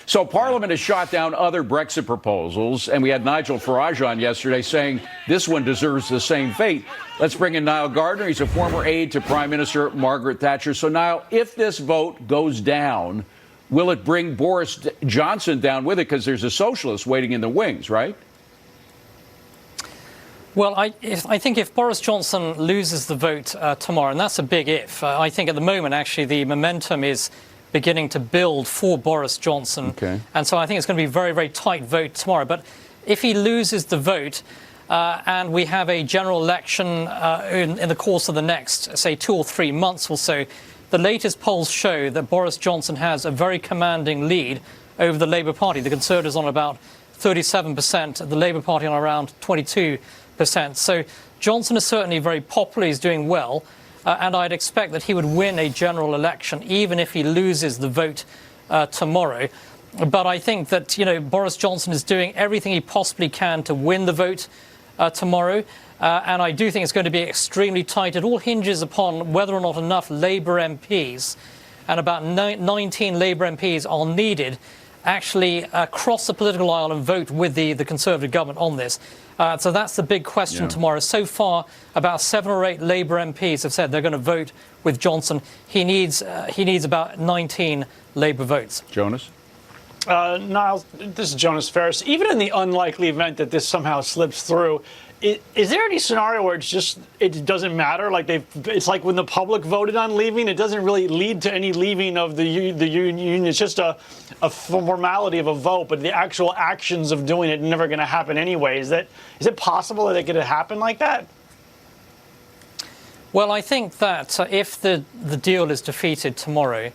So Parliament has shot down other Brexit proposals, and we had Nigel Farage on yesterday saying this one deserves the same fate. Let's bring in Nile Gardiner. He's a former aide to Prime Minister Margaret Thatcher. So, Nile, if this vote goes down, will it bring Boris Johnson down with it? Because there's a socialist waiting in the wings, right? Well, I think if Boris Johnson loses the vote tomorrow, and that's a big if, I think at the moment, actually, the momentum is beginning to build for Boris Johnson. Okay. And so I think it's going to be a very, very tight vote tomorrow. But if he loses the vote and we have a general election in the course of the next, say, 2 or 3 months or so, the latest polls show that Boris Johnson has a very commanding lead over the Labour Party. The Conservatives on about 37%, the Labour Party on around 22%. So Johnson is certainly very popular. He's doing well. And I'd expect that he would win a general election, even if he loses the vote tomorrow. But I think that, Boris Johnson is doing everything he possibly can to win the vote tomorrow. And I do think it's going to be extremely tight. It all hinges upon whether or not enough Labour MPs, and about 19 Labour MPs are needed, actually cross the political aisle and vote with the Conservative government on this. So that's the big question tomorrow. So far, about 7 or 8 Labour MPs have said they're going to vote with Johnson. He needs about 19 Labour votes. Jonas? Niall, this is Jonas Ferris. Even in the unlikely event that this somehow slips through, is there any scenario where it doesn't matter? Like it's like when the public voted on leaving, it doesn't really lead to any leaving of the union. It's just a formality of a vote, but the actual actions of doing it are never going to happen anyway. Is it possible that it could happen like that? Well, I think that if the deal is defeated tomorrow,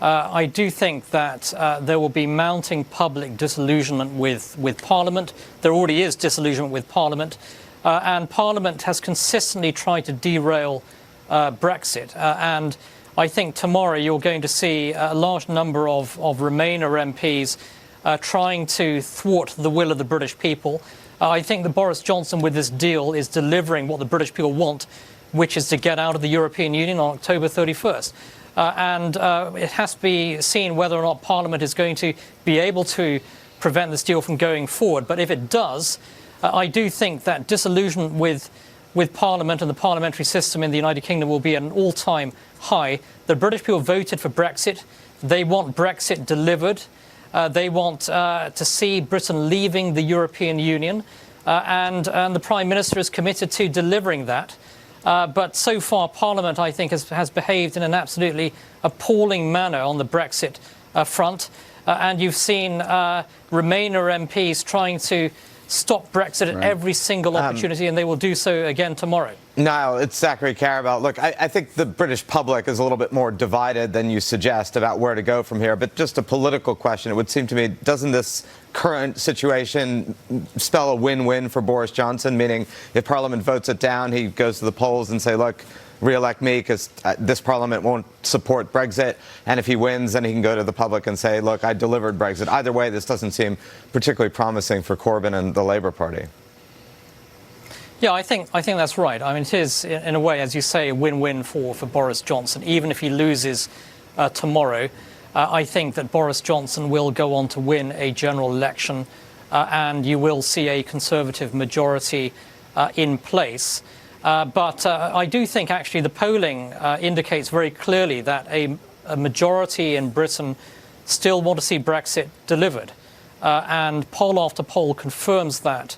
I do think that there will be mounting public disillusionment with Parliament. There already is disillusionment with Parliament. And Parliament has consistently tried to derail Brexit. And I think tomorrow you're going to see a large number of Remainer MPs trying to thwart the will of the British people. I think that Boris Johnson, with this deal, is delivering what the British people want, which is to get out of the European Union on October 31st. And it has to be seen whether or not Parliament is going to be able to prevent this deal from going forward. But if it does, I do think that disillusionment with Parliament and the parliamentary system in the United Kingdom will be at an all-time high. The British people voted for Brexit. They want Brexit delivered. They want to see Britain leaving the European Union. And the Prime Minister is committed to delivering that. But so far, Parliament, I think, has behaved in an absolutely appalling manner on the Brexit front. And you've seen Remainer MPs trying to stop Brexit at every single opportunity, and they will do so again tomorrow. Niall, it's Zachary Carabell. Look, I think the British public is a little bit more divided than you suggest about where to go from here. But just a political question, it would seem to me, doesn't this current situation spell a win-win for Boris Johnson? Meaning, if Parliament votes it down, he goes to the polls and say, look, re-elect me because this Parliament won't support Brexit. And if he wins, then he can go to the public and say, look, I delivered Brexit. Either way, this doesn't seem particularly promising for Corbyn and the Labour Party. Yeah, I think that's right. I mean, it is, in a way, as you say, a win-win for Boris Johnson. Even if he loses tomorrow, I think that Boris Johnson will go on to win a general election, and you will see a Conservative majority in place. But I do think, actually, the polling indicates very clearly that a majority in Britain still want to see Brexit delivered. And poll after poll confirms that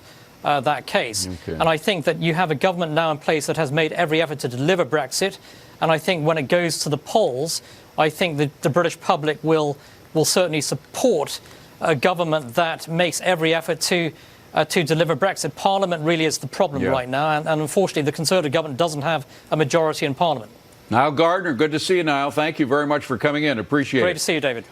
case. Okay. And I think that you have a government now in place that has made every effort to deliver Brexit. And I think when it goes to the polls, I think that the British public will certainly support a government that makes every effort to deliver Brexit. Parliament really is the problem right now. And unfortunately, the Conservative government doesn't have a majority in Parliament. Nile Gardiner, good to see you, Nile. Thank you very much for coming in. Appreciate it. Great to see you, David.